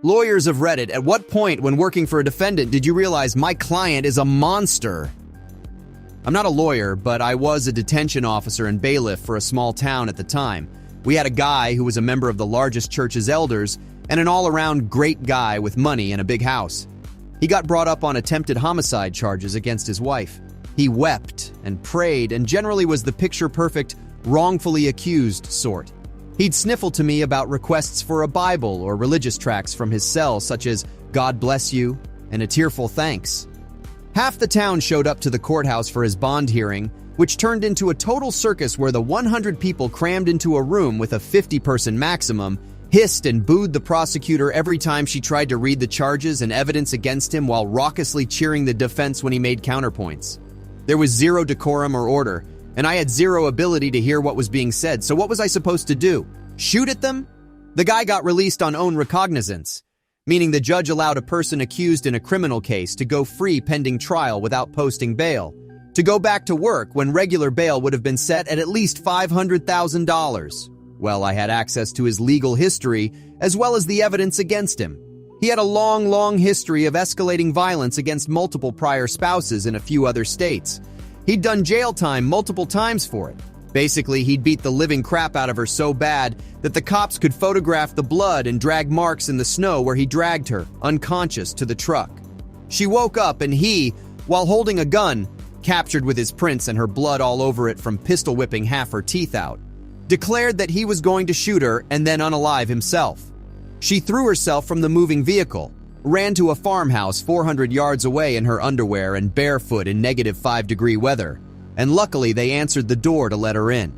Lawyers of Reddit, at what point when working for a defendant did you realize my client is a monster? I'm not a lawyer, but I was a detention officer and bailiff for a small town at the time. We had a guy who was a member of the largest church's elders and an all-around great guy with money and a big house. He got brought up on attempted homicide charges against his wife. He wept and prayed and generally was the picture-perfect, wrongfully accused sort. He'd sniffle to me about requests for a Bible or religious tracts from his cell, such as "God bless you" and a tearful thanks. Half the town showed up to the courthouse for his bond hearing, which turned into a total circus where the 100 people crammed into a room with a 50-person maximum hissed and booed the prosecutor every time she tried to read the charges and evidence against him while raucously cheering the defense when he made counterpoints. There was zero decorum or order, and I had zero ability to hear what was being said, so what was I supposed to do? Shoot at them? The guy got released on own recognizance, meaning the judge allowed a person accused in a criminal case to go free pending trial without posting bail, to go back to work when regular bail would have been set at least $500,000. Well, I had access to his legal history as well as the evidence against him. He had a long history of escalating violence against multiple prior spouses in a few other states. He'd done jail time multiple times for it. Basically, he'd beat the living crap out of her so bad that the cops could photograph the blood and drag marks in the snow where he dragged her, unconscious, to the truck. She woke up and he, while holding a gun, captured with his prints and her blood all over it from pistol whipping half her teeth out, declared that he was going to shoot her and then unalive himself. She threw herself from the moving vehicle, ran to a farmhouse 400 yards away in her underwear and barefoot in -5-degree weather, and luckily they answered the door to let her in.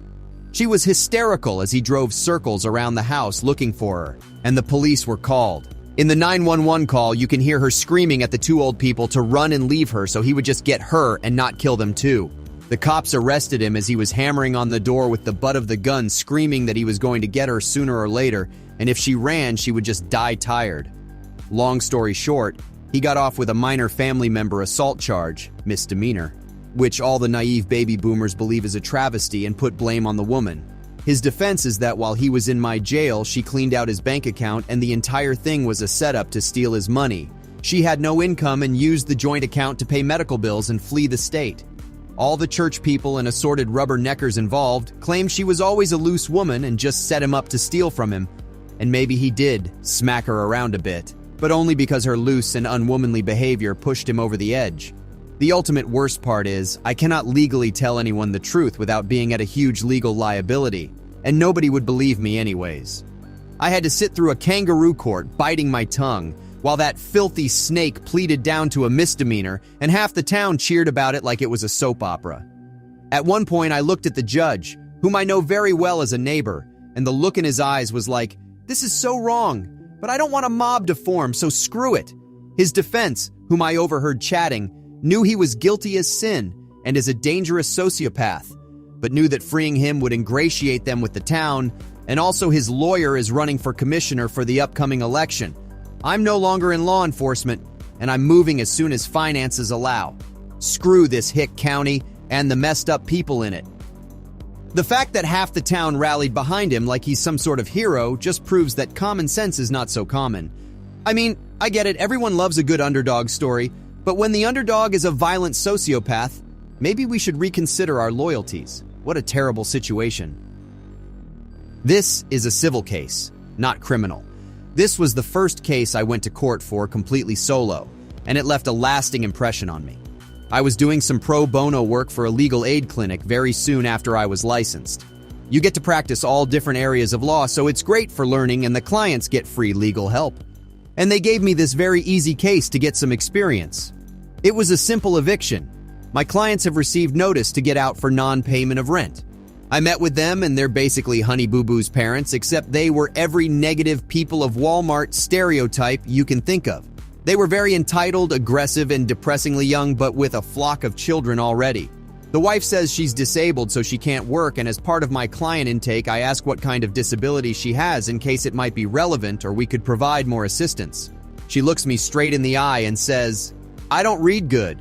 She was hysterical as he drove circles around the house looking for her, and the police were called. In the 911 call, you can hear her screaming at the two old people to run and leave her so he would just get her and not kill them too. The cops arrested him as he was hammering on the door with the butt of the gun, screaming that he was going to get her sooner or later, and if she ran, she would just die tired. Long story short, he got off with a minor family member assault charge, misdemeanor, which all the naive baby boomers believe is a travesty and put blame on the woman. His defense is that while he was in my jail, she cleaned out his bank account and the entire thing was a setup to steal his money. She had no income and used the joint account to pay medical bills and flee the state. All the church people and assorted rubberneckers involved claimed she was always a loose woman and just set him up to steal from him. And maybe he did smack her around a bit, but only because her loose and unwomanly behavior pushed him over the edge. The ultimate worst part is, I cannot legally tell anyone the truth without being at a huge legal liability, and nobody would believe me anyways. I had to sit through a kangaroo court biting my tongue, while that filthy snake pleaded down to a misdemeanor, and half the town cheered about it like it was a soap opera. At one point, I looked at the judge, whom I know very well as a neighbor, and the look in his eyes was like, "This is so wrong, but I don't want a mob to form, so screw it." His defense, whom I overheard chatting, knew he was guilty as sin and is a dangerous sociopath, but knew that freeing him would ingratiate them with the town, and also his lawyer is running for commissioner for the upcoming election. I'm no longer in law enforcement, and I'm moving as soon as finances allow. Screw this hick county and the messed up people in it. The fact that half the town rallied behind him like he's some sort of hero just proves that common sense is not so common. I mean, I get it, everyone loves a good underdog story, but when the underdog is a violent sociopath, maybe we should reconsider our loyalties. What a terrible situation. This is a civil case, not criminal. This was the first case I went to court for completely solo, and it left a lasting impression on me. I was doing some pro bono work for a legal aid clinic very soon after I was licensed. You get to practice all different areas of law, so it's great for learning, and the clients get free legal help. And they gave me this very easy case to get some experience. It was a simple eviction. My clients have received notice to get out for non-payment of rent. I met with them and they're basically Honey Boo Boo's parents, except they were every negative people of Walmart stereotype you can think of. They were very entitled, aggressive, and depressingly young, but with a flock of children already. The wife says she's disabled so she can't work, and as part of my client intake, I ask what kind of disability she has in case it might be relevant or we could provide more assistance. She looks me straight in the eye and says, "I don't read good."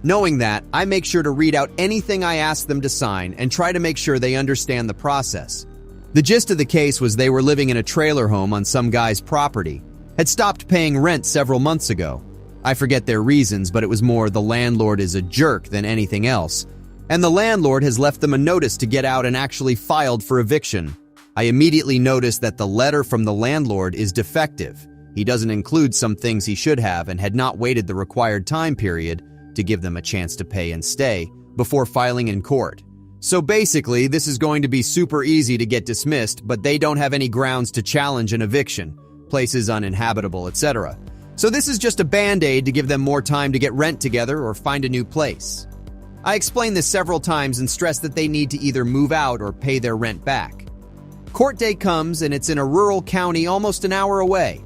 Knowing that, I make sure to read out anything I ask them to sign and try to make sure they understand the process. The gist of the case was they were living in a trailer home on some guy's property. had stopped paying rent several months ago. I forget their reasons, but it was more the landlord is a jerk than anything else. And the landlord has left them a notice to get out and actually filed for eviction. I immediately noticed that the letter from the landlord is defective. He doesn't include some things he should have and had not waited the required time period to give them a chance to pay and stay before filing in court. So basically, this is going to be super easy to get dismissed, but they don't have any grounds to challenge an eviction. Place is uninhabitable, etc. So this is just a band-aid to give them more time to get rent together or find a new place. I explained this several times and stressed that they need to either move out or pay their rent back. Court day comes and it's in a rural county almost an hour away.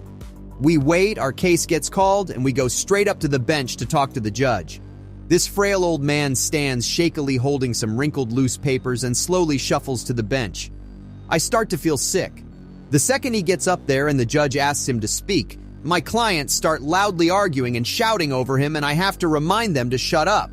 We wait, our case gets called, and we go straight up to the bench to talk to the judge. This frail old man stands shakily holding some wrinkled loose papers and slowly shuffles to the bench. I start to feel sick. The second he gets up there and the judge asks him to speak, my clients start loudly arguing and shouting over him, and I have to remind them to shut up.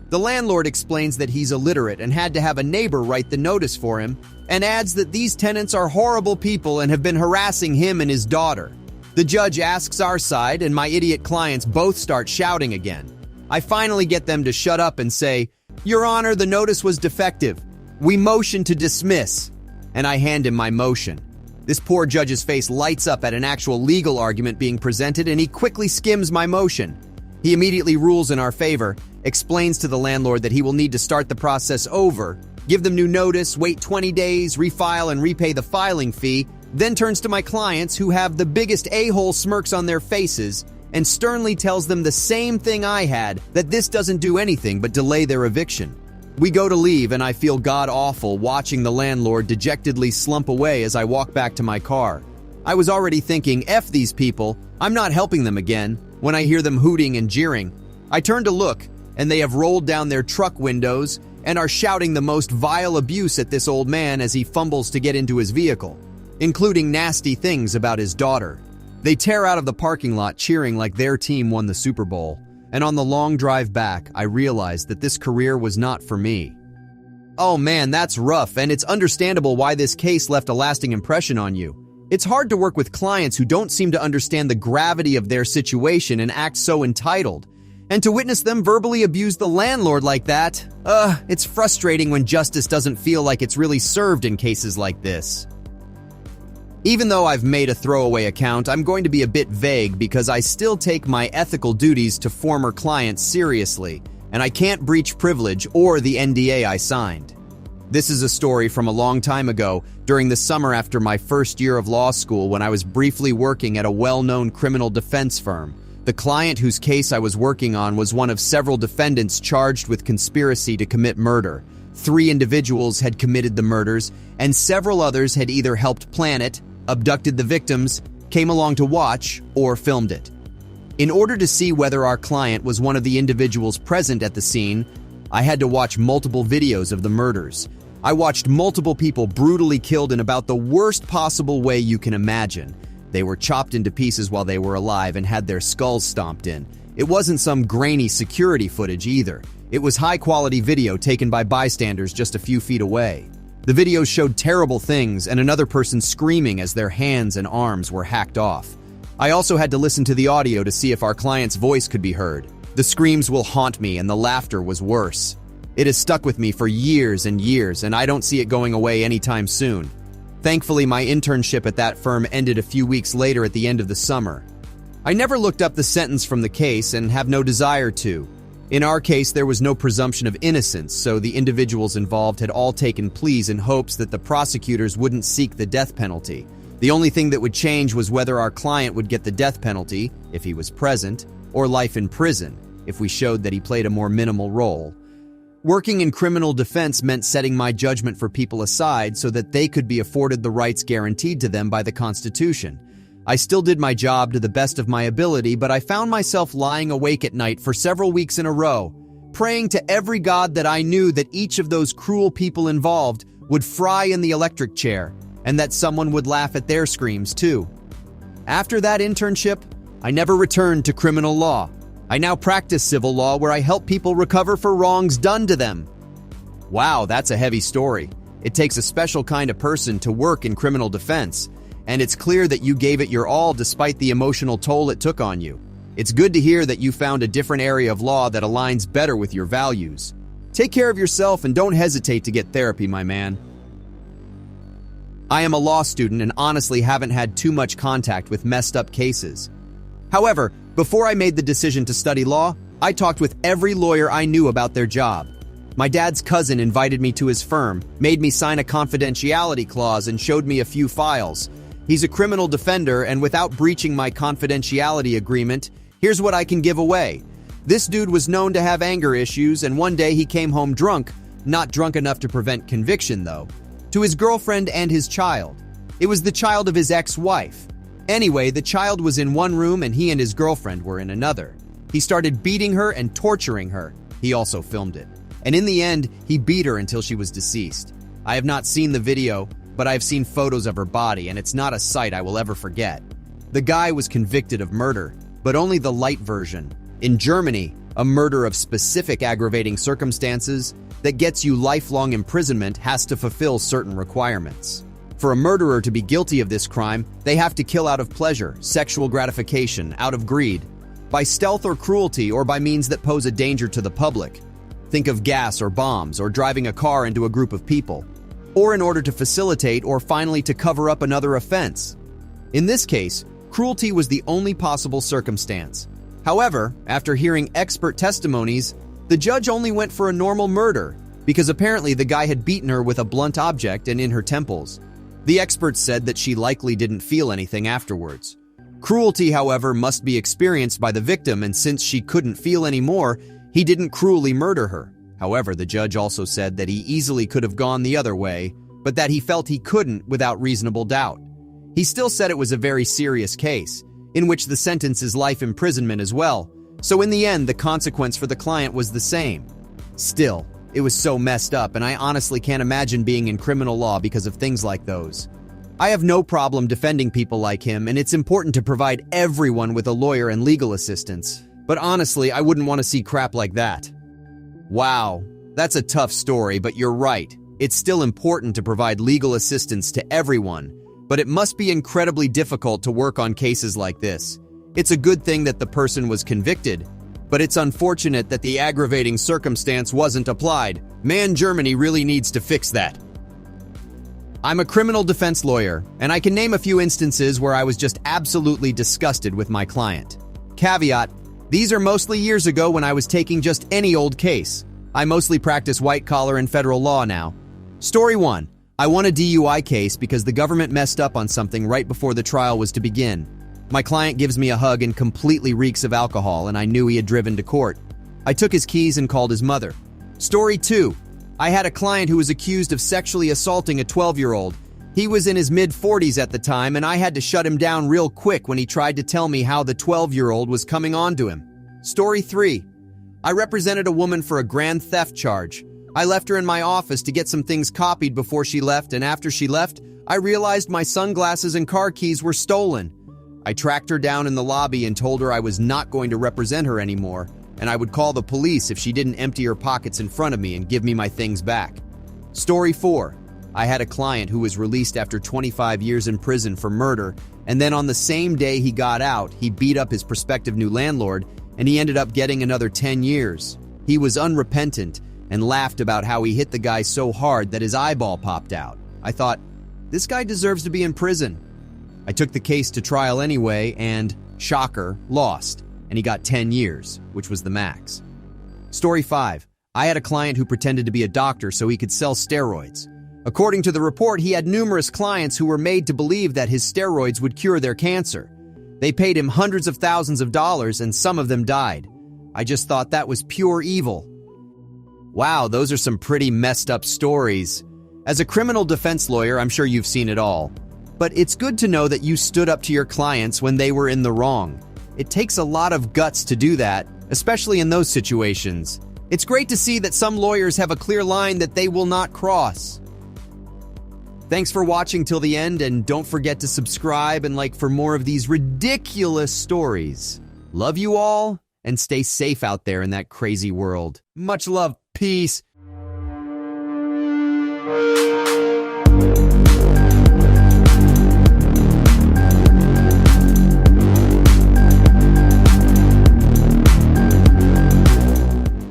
The landlord explains that he's illiterate and had to have a neighbor write the notice for him, and adds that these tenants are horrible people and have been harassing him and his daughter. The judge asks our side, and my idiot clients both start shouting again. I finally get them to shut up and say, "Your Honor, the notice was defective. We motion to dismiss." And I hand him my motion. This poor judge's face lights up at an actual legal argument being presented, and he quickly skims my motion. He immediately rules in our favor, explains to the landlord that he will need to start the process over, give them new notice, wait 20 days, refile and repay the filing fee, then turns to my clients, who have the biggest a-hole smirks on their faces, and sternly tells them the same thing I had, that this doesn't do anything but delay their eviction. We go to leave, and I feel god-awful watching the landlord dejectedly slump away as I walk back to my car. I was already thinking, F these people, I'm not helping them again, when I hear them hooting and jeering. I turn to look, and they have rolled down their truck windows and are shouting the most vile abuse at this old man as he fumbles to get into his vehicle, including nasty things about his daughter. They tear out of the parking lot cheering like their team won the Super Bowl. And on the long drive back, I realized that this career was not for me. Oh man, that's rough, and it's understandable why this case left a lasting impression on you. It's hard to work with clients who don't seem to understand the gravity of their situation and act so entitled. And to witness them verbally abuse the landlord like that, it's frustrating when justice doesn't feel like it's really served in cases like this. Even though I've made a throwaway account, I'm going to be a bit vague because I still take my ethical duties to former clients seriously, and I can't breach privilege or the NDA I signed. This is a story from a long time ago, during the summer after my first year of law school, when I was briefly working at a well-known criminal defense firm. The client whose case I was working on was one of several defendants charged with conspiracy to commit murder. 3 individuals had committed the murders, and several others had either helped plan it, abducted the victims, came along to watch, or filmed it. In order to see whether our client was one of the individuals present at the scene, I had to watch multiple videos of the murders. I watched multiple people brutally killed in about the worst possible way you can imagine. They were chopped into pieces while they were alive and had their skulls stomped in. It wasn't some grainy security footage either. It was high-quality video taken by bystanders just a few feet away. The videos showed terrible things and another person screaming as their hands and arms were hacked off. I also had to listen to the audio to see if our client's voice could be heard. The screams will haunt me, and the laughter was worse. It has stuck with me for years and years, and I don't see it going away anytime soon. Thankfully, my internship at that firm ended a few weeks later at the end of the summer. I never looked up the sentence from the case and have no desire to. In our case, there was no presumption of innocence, so the individuals involved had all taken pleas in hopes that the prosecutors wouldn't seek the death penalty. The only thing that would change was whether our client would get the death penalty, if he was present, or life in prison, if we showed that he played a more minimal role. Working in criminal defense meant setting my judgment for people aside so that they could be afforded the rights guaranteed to them by the Constitution. I still did my job to the best of my ability, but I found myself lying awake at night for several weeks in a row, praying to every god that I knew that each of those cruel people involved would fry in the electric chair, and that someone would laugh at their screams too. After that internship, I never returned to criminal law. I now practice civil law where I help people recover for wrongs done to them. Wow, that's a heavy story. It takes a special kind of person to work in criminal defense. and it's clear that you gave it your all despite the emotional toll it took on you. It's good to hear that you found a different area of law that aligns better with your values. Take care of yourself and don't hesitate to get therapy, my man. I am a law student and honestly haven't had too much contact with messed up cases. However, before I made the decision to study law, I talked with every lawyer I knew about their job. My dad's cousin invited me to his firm, made me sign a confidentiality clause, and showed me a few files. He's a criminal defender, and without breaching my confidentiality agreement, here's what I can give away. This dude was known to have anger issues, and one day he came home drunk, not drunk enough to prevent conviction though, to his girlfriend and his child. It was the child of his ex-wife. Anyway, the child was in one room and he and his girlfriend were in another. He started beating her and torturing her. He also filmed it. And in the end, he beat her until she was deceased. I have not seen the video, but I have seen photos of her body, and it's not a sight I will ever forget. The guy was convicted of murder, but only the light version. In Germany, a murder of specific aggravating circumstances that gets you lifelong imprisonment has to fulfill certain requirements. For a murderer to be guilty of this crime, they have to kill out of pleasure, sexual gratification, out of greed, by stealth or cruelty, or by means that pose a danger to the public. Think of gas or bombs, or driving a car into a group of people, or in order to facilitate or finally to cover up another offense. In this case, cruelty was the only possible circumstance. However, after hearing expert testimonies, the judge only went for a normal murder because apparently the guy had beaten her with a blunt object and in her temples. The experts said that she likely didn't feel anything afterwards. Cruelty, however, must be experienced by the victim, and since she couldn't feel any more, he didn't cruelly murder her. However, the judge also said that he easily could have gone the other way, but that he felt he couldn't without reasonable doubt. He still said it was a very serious case, in which the sentence is life imprisonment as well, so in the end, the consequence for the client was the same. Still, it was so messed up, and I honestly can't imagine being in criminal law because of things like those. I have no problem defending people like him, and it's important to provide everyone with a lawyer and legal assistance. But honestly, I wouldn't want to see crap like that. Wow, that's a tough story, but you're right. It's still important to provide legal assistance to everyone, but it must be incredibly difficult to work on cases like this. It's a good thing that the person was convicted, but it's unfortunate that the aggravating circumstance wasn't applied. Man, Germany really needs to fix that. I'm a criminal defense lawyer, and I can name a few instances where I was just absolutely disgusted with my client. Caveat: these are mostly years ago when I was taking just any old case. I mostly practice white-collar and federal law now. Story 1. I won a DUI case because the government messed up on something right before the trial was to begin. My client gives me a hug and completely reeks of alcohol, and I knew he had driven to court. I took his keys and called his mother. Story 2. I had a client who was accused of sexually assaulting a 12-year-old. He was in his mid-40s at the time, and I had to shut him down real quick when he tried to tell me how the 12-year-old was coming on to him. Story 3. I represented a woman for a grand theft charge. I left her in my office to get some things copied before she left, and after she left, I realized my sunglasses and car keys were stolen. I tracked her down in the lobby and told her I was not going to represent her anymore, and I would call the police if she didn't empty her pockets in front of me and give me my things back. Story 4. I had a client who was released after 25 years in prison for murder, and then on the same day he got out, he beat up his prospective new landlord, and he ended up getting another 10 years. He was unrepentant and laughed about how he hit the guy so hard that his eyeball popped out. I thought, this guy deserves to be in prison. I took the case to trial anyway and, shocker, lost, and he got 10 years, which was the max. Story 5. I had a client who pretended to be a doctor so he could sell steroids. According to the report, he had numerous clients who were made to believe that his steroids would cure their cancer. They paid him hundreds of thousands of dollars, and some of them died. I just thought that was pure evil. Wow, those are some pretty messed up stories. As a criminal defense lawyer, I'm sure you've seen it all. But it's good to know that you stood up to your clients when they were in the wrong. It takes a lot of guts to do that, especially in those situations. It's great to see that some lawyers have a clear line that they will not cross. Thanks for watching till the end, and don't forget to subscribe and like for more of these ridiculous stories. Love you all, and stay safe out there in that crazy world. Much love. Peace.